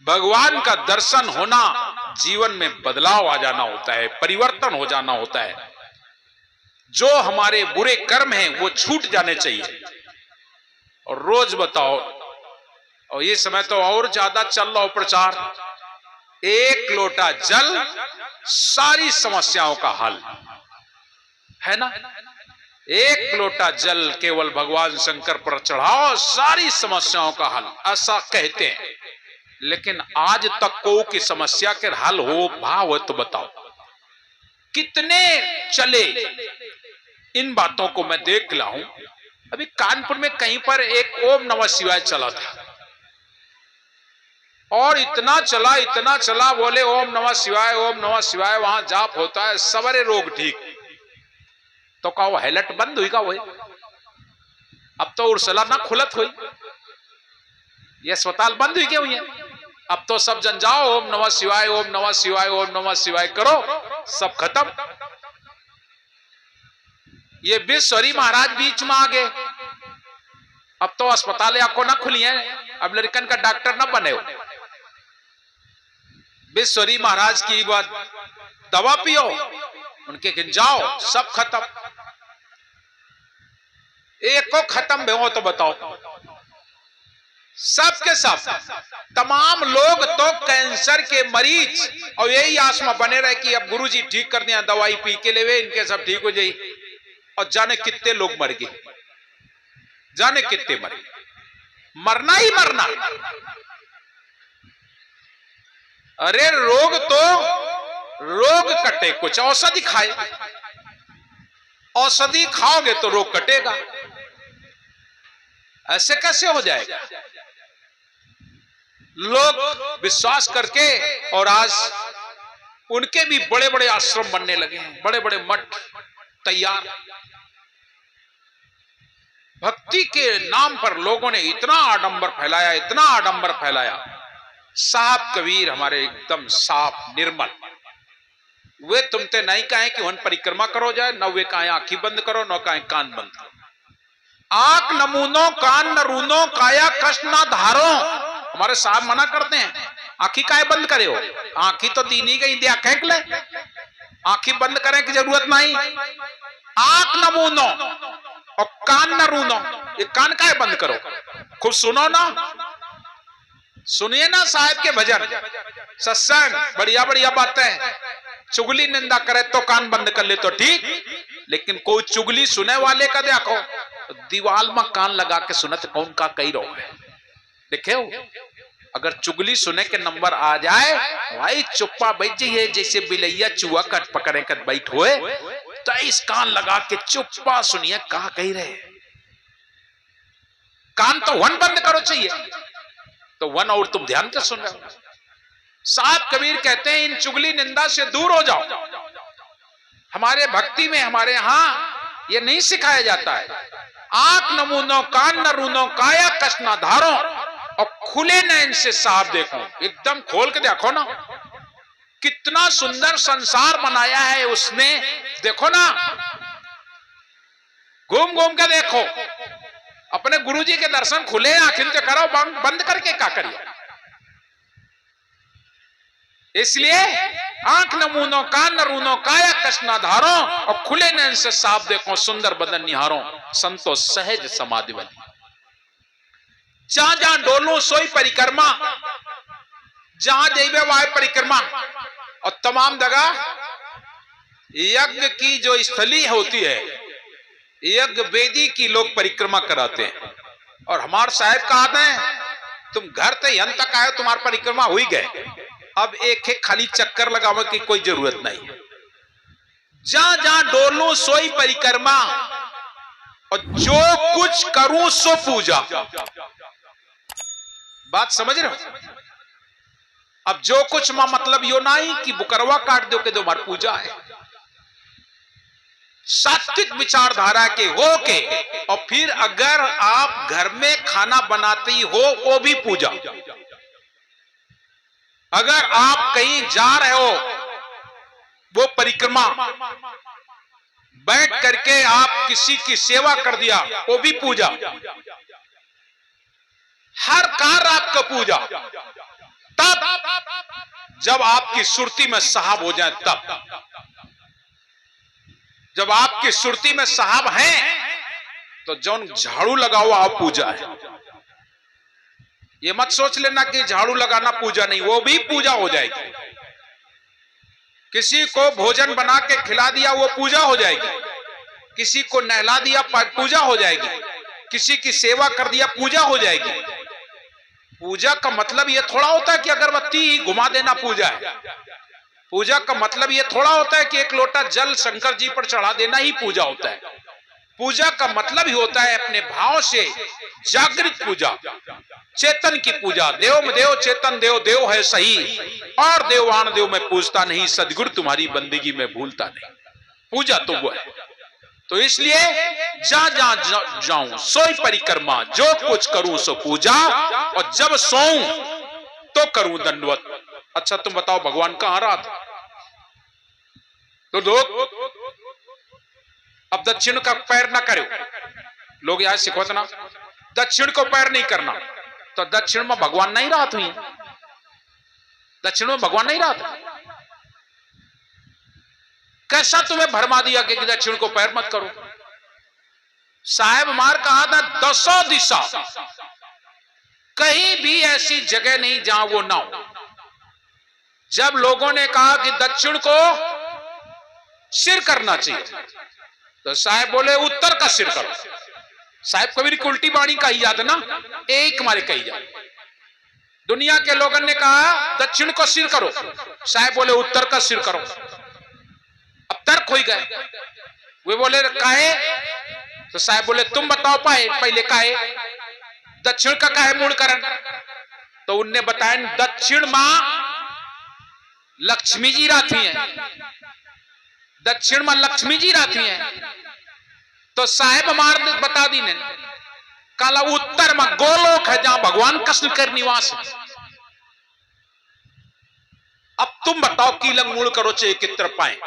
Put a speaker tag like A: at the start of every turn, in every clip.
A: भगवान का दर्शन होना जीवन में बदलाव आ जाना होता है, परिवर्तन हो जाना होता है। जो हमारे बुरे कर्म हैं वो छूट जाने चाहिए। और रोज बताओ, और ये समय तो और ज्यादा चल रहा हो प्रचार, एक लोटा जल सारी समस्याओं का हल है ना। एक लोटा जल केवल भगवान शंकर पर चढ़ाओ, सारी समस्याओं का हल, ऐसा कहते हैं। लेकिन आज तक को की समस्या के हल हो भाव तो बताओ, कितने चले इन बातों को मैं देख रहा हूं। अभी कानपुर में कहीं पर एक ओम नमः शिवाय चला था, और इतना चला, बोले ओम नमः शिवाय, ओम नमः शिवाय, वहां जाप होता है, सवरे रोग ठीक। तो कहा वो हैलट बंद हुई का वो, अब तो उर्सला ना खुलत हुई, ये अस्पताल बंद हुई क्यों है। अब तो सब जन जाओ ओम नमः शिवाय, ओम नमः शिवाय, ओम नमः शिवाय करो, सब खत्म। ये विश्वरी महाराज बीच में आ गए, अब तो अस्पताल आपको ना खुली है, अब लड़कन का डॉक्टर ना बने हो। विश्वरी महाराज की बात, दवा पियो, उनके खिन जाओ, सब खत्म। एक को खत्म हो तो बताओ, सबके सब तमाम लोग तो कैंसर के मरीज, और यही आस में बने रहे कि अब गुरुजी ठीक कर दिया, दवाई पी के ले इनके सब ठीक हो जाए। और जाने कितने लोग मर गए, जाने कितने मरे, मरना ही मरना। अरे रोग तो रोग कटे, कुछ औषधि खाए, औषधि खाओगे तो रोग कटेगा, ऐसे कैसे हो जाएगा। लोग विश्वास करके, और आज उनके भी बड़े बड़े आश्रम बनने लगे हैं, बड़े बड़े मठ तैयार। भक्ति के नाम पर लोगों ने इतना आडंबर फैलाया, इतना आडंबर फैलाया। साहब कबीर हमारे एकदम साफ निर्मल, वे तुमते नहीं कहे कि वन परिक्रमा करो जाए, न वे कहे आंखी बंद करो, न कहे कान बंद करो। आंख नमूनो कान न रूनो, काया कष्ट ना धारो, हमारे साहब मना करते हैं। आंखी काहे बंद करे हो, आंखी तो दीनी गई दिया फेंक ले, आंखी बंद करने की जरूरत नहीं। आंख नमूनो और कान न रूनो, ये कान काहे बंद करो, खूब सुनो ना, सुनिए ना साहब के भजन सत्संग, बढ़िया बढ़िया बातें। चुगली निंदा करे तो कान बंद कर ले तो ठीक, लेकिन कोई चुगली सुने वाले का देखो दीवाल में कान लगा के सुनत कौन का कई रोग है। देखे हो, अगर चुगली सुने के नंबर आ जाए, भाई चुप्पा बैठ जाइए, जैसे बिलैया चूहा कट पकड़े कर बैठ हुए, तो इस कान लगा के चुप्पा सुनिए कहा कही रहे। कान तो वन बंद करो चाहिए, तो वन और तुम ध्यान से सुन रहे हो। साहब कबीर कहते हैं इन चुगली निंदा से दूर हो जाओ। हमारे भक्ति में, हमारे यहां ये नहीं सिखाया जाता है। आंख नमूनो कान न रूनो, काया कष्ट ना धारो, और खुले नयन से साहब देखो, एकदम खोल के देखो ना, कितना सुंदर संसार बनाया है उसने। देखो ना, घूम घूम के देखो, अपने गुरुजी के दर्शन खुले आंखें से करो, बंद करके क्या करिए। इसलिए आंख नमूनो कान न रूनो, काया कष्ट ना धारो, और खुले नयन से साफ देखो, सुंदर बदन निहारो, संतोष सहज समाधि बनी। जहां जहां डोलू सोई परिक्रमा, जहां जैबे वह परिक्रमा। और तमाम जगह यज्ञ की जो स्थली होती है, यज्ञ वेदी की लोग परिक्रमा कराते हैं। और हमारे साहब कहते हैं तुम घर से यहां तक आए, तुम्हारी परिक्रमा हुई गए, अब एक एक खाली चक्कर लगाने की कोई जरूरत नहीं। जहां जहां डोलू सोई परिक्रमा, और जो कुछ करूं सो पूजा। बात समझ रहे हो। अब जो कुछ मां मतलब यो नहीं कि बुकरवा काट दो के तुम्हारी पूजा है। सात्विक विचारधारा के हो के, और फिर अगर आप घर में खाना बनाती हो वो भी पूजा। अगर आप कहीं जा रहे हो, वो परिक्रमा, बैठ करके आप किसी की सेवा कर दिया, वो भी पूजा। हर कार्य आपका पूजा। तब जब आपकी सुरती में साहब हो जाए तब। जब आपकी सुरती में साहब हैं तो जौन झाड़ू लगाओ आप पूजा है। ये मत सोच लेना कि झाड़ू लगाना पूजा नहीं, वो भी पूजा हो जाएगी। किसी को भोजन बना के खिला दिया वो पूजा हो जाएगी। किसी को नहला दिया पूजा हो जाएगी। किसी की सेवा कर दिया पूजा हो जाएगी। पूजा का मतलब ये थोड़ा होता है कि अगरबत्ती घुमा देना पूजा है। पूजा का मतलब ये थोड़ा होता है कि एक लोटा जल शंकर जी पर चढ़ा देना ही पूजा होता है। पूजा का मतलब ही होता है अपने भाव से जागृत पूजा, चेतन की पूजा। देव में देव, चेतन देव, देव है सही और देवान देव में पूजता नहीं, सदगुरु तुम्हारी बंदगी में भूलता नहीं। पूजा तो वो है। तो इसलिए जा जा जाऊं सोई परिक्रमा, जो कुछ करूं सो पूजा, और जब सोऊं तो करूं दंडवत। अच्छा तुम बताओ भगवान कहां रहा था? तो लोग अब दक्षिण का पैर ना करो। लोग यहां सिखोत ना दक्षिण को पैर नहीं करना, तो दक्षिण में भगवान नहीं रहा था। दक्षिण में भगवान नहीं रहा था। कैसा तुम्हें भरमा दिया कि दक्षिण को पैर मत करो? साहेब मार कहा था 10 दिशा, कहीं भी ऐसी जगह नहीं जहां वो ना हो। जब लोगों ने कहा कि दक्षिण को सिर करना चाहिए, तो साहेब बोले उत्तर का सिर करो। साहेब कबीर की उल्टी बाणी कही जाती ना, एक मारे कही जाती। दुनिया के लोगों ने कहा दक्षिण को सिर करो, साहेब बोले उत्तर का सिर करो। अब तर्क हो गए। वे बोले काहे? तो साहेब बोले तुम बताओ पाए पहले काहे? दक्षिण का काहे मूल करण? तो उनने बताया दक्षिण मां लक्ष्मी जी रहती हैं, दक्षिण में लक्ष्मी जी रहती हैं। तो साहेब हमारे बता दी ने काला उत्तर में गोलोक है जहां भगवान कृष्ण का निवास है। अब तुम बताओ कीलंग मूल करो चाहिए कितर पाए?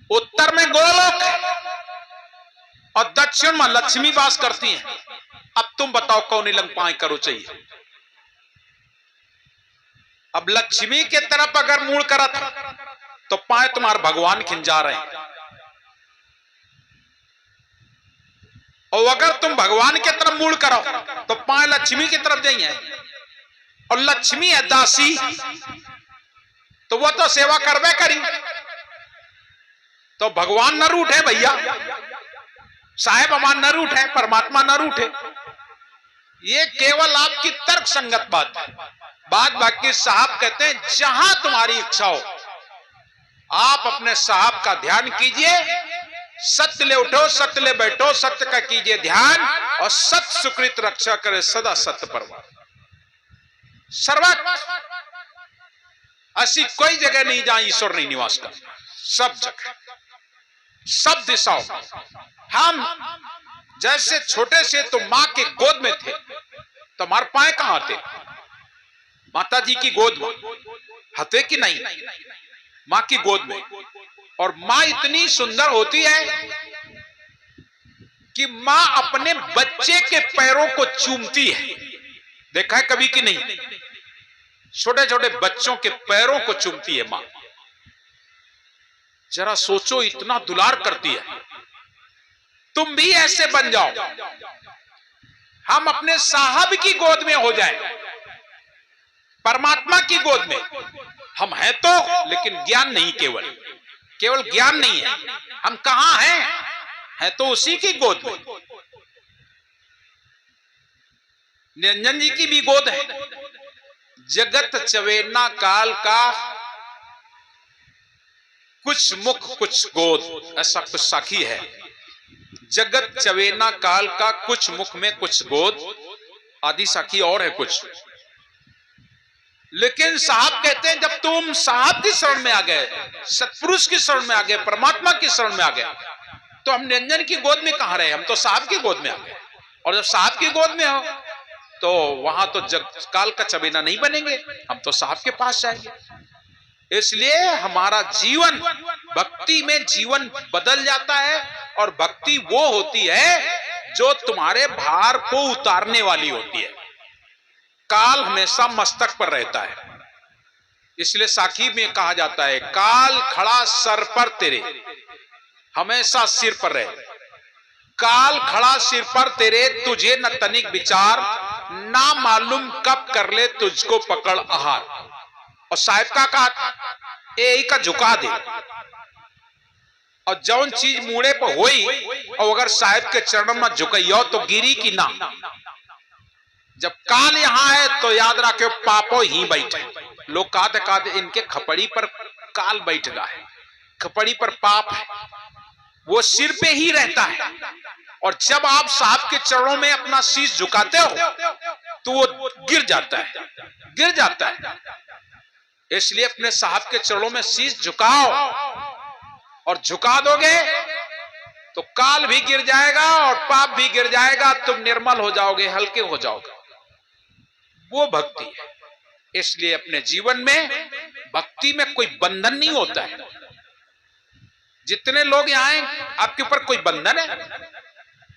A: उत्तर में गोलोक है और दक्षिण में लक्ष्मी वास करती हैं। अब तुम बताओ कौन लंग पाए करो चाहिए? अब लक्ष्मी के तरफ अगर मूल करा था तो पाए तुम्हारे भगवान खिंजा रहे हैं, और अगर तुम भगवान के तरफ मूल करो तो पाए लक्ष्मी की तरफ जाइए। और लक्ष्मी है दासी, तो वो तो सेवा करवे करी। तो भगवान न रूठे भैया, साहेब अमान न रूठे, परमात्मा न रूठे। ये केवल आपकी तर्क संगत बात है। बात बाकी साहब कहते हैं जहां तुम्हारी इच्छा हो आप अपने साहब का ध्यान कीजिए। सत्य ले उठो, सत्य ले बैठो, सत्य का कीजिए ध्यान, और सत्य सुकृत रक्षा करे सदा सत्य परवा। सर्वत्र ऐसी कोई जगह नहीं जहां ईश्वर नहीं निवास कर। सब जगह, सब दिशाओं। हम जैसे छोटे से तो मां के गोद में थे, तो हमारे पाए कहां थे? माता जी की गोद में हते कि नहीं? मां की गोद में। और मां इतनी सुंदर होती है कि मां अपने बच्चे के पैरों को चूमती है। देखा है कभी कि नहीं? छोटे छोटे बच्चों के पैरों को चूमती है मां। जरा सोचो, इतना दुलार करती है। तुम भी ऐसे बन जाओ, हम अपने साहब की गोद में हो जाएं, परमात्मा की गोद में। हम हैं तो, लेकिन ज्ञान नहीं, केवल ज्ञान नहीं है। हम कहां हैं तो उसी की गोद में। निरंजन जी की भी गोद है। जगत चवेना काल का कुछ मुख कुछ गोद, ऐसा कुछ साखी है। जगत चवेना काल का कुछ मुख में कुछ गोद, आदि साखी और है कुछ। लेकिन साहब कहते हैं जब तुम साहब की शरण में आ गए, सत्पुरुष की शरण में आ गए, परमात्मा की शरण में आ गए, तो हम निरंजन की गोद में कहां रहे? हम तो साहब की गोद में आ गए। और जब साहब की गोद में हो तो वहां तो जग काल का चबेना नहीं बनेंगे, हम तो साहब के पास जाएंगे। इसलिए हमारा जीवन भक्ति में जीवन बदल जाता है। और भक्ति वो होती है जो तुम्हारे भार को उतारने वाली होती है। काल हमेशा मस्तक पर रहता है, इसलिए साकी में कहा जाता है, काल खड़ा सर पर तेरे, हमेशा सिर पर रहे। काल खड़ा सिर पर तेरे, तुझे न तनिक विचार, ना मालूम कब कर ले तुझको पकड़ आहार। और साहिब का कहा ए का झुका दे, और जौन चीज मुड़े पर होई, और अगर साहिब के चरणों में झुकइयो तो गिरी की ना। जब काल यहां है तो याद रखो पापो ही बैठे। लोग कहते इनके खपड़ी पर काल बैठ गया है, खपड़ी पर पाप है, वो सिर पे ही रहता है। और जब आप साहब के चरणों में अपना शीश झुकाते हो तो वो गिर जाता है, गिर जाता है। इसलिए अपने साहब के चरणों में शीश झुकाओ, और झुका दोगे तो काल भी गिर जाएगा और पाप भी गिर जाएगा, तुम निर्मल हो जाओगे, हल्के हो जाओगे। वो भक्ति है। इसलिए अपने जीवन में भक्ति में कोई बंधन नहीं होता है। जितने लोग यहां हैं, आपके ऊपर कोई बंधन है?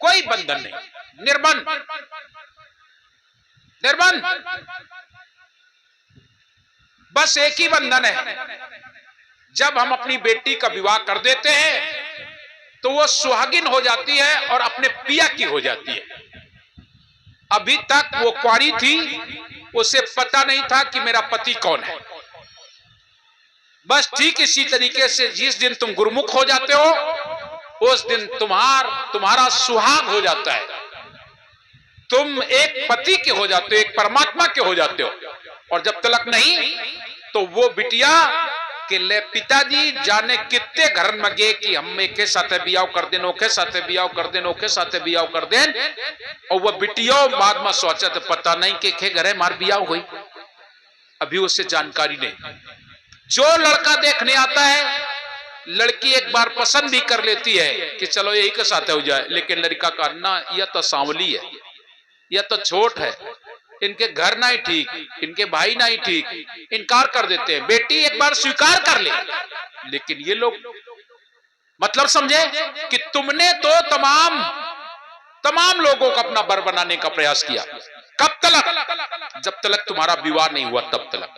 A: कोई बंधन नहीं, निर्बंध, निर्बंध। बस एक ही बंधन है, जब हम अपनी बेटी का विवाह कर देते हैं तो वो सुहागिन हो जाती है और अपने पिया की हो जाती है। अभी तक वो कुंवारी थी, उसे पता नहीं था कि मेरा पति कौन है। बस ठीक इसी तरीके से जिस दिन तुम गुरुमुख हो जाते हो, उस दिन तुम्हारा सुहाग हो जाता है। तुम एक पति के हो जाते हो, एक परमात्मा के हो जाते हो। और जब तलक नहीं तो वो बिटिया के ले पिताजी जाने कितने घर में गए कि हम एक साथ बियाव कर दें, ओके साथ बियाव कर दें, ओके साथ बियाव कर दें। और वह बिटिया बाद में सोचा तो पता नहीं के घरे मार बियाव हुई, अभी उससे जानकारी नहीं। जो लड़का देखने आता है, लड़की एक बार पसंद भी कर लेती है कि चलो यही के साथ हो जाए, लेकिन लड़का का ना, यह तो सांवली है, यह तो छोट है, इनके घर नहीं ठीक, इनके भाई नहीं ठीक, इनकार कर देते हैं। बेटी एक बार स्वीकार कर ले, लेकिन ये लोग मतलब समझे कि तुमने तो तमाम लोगों को अपना बर बनाने का प्रयास किया। कब तलक? जब तलक तुम्हारा विवाह नहीं हुआ, तब तलक।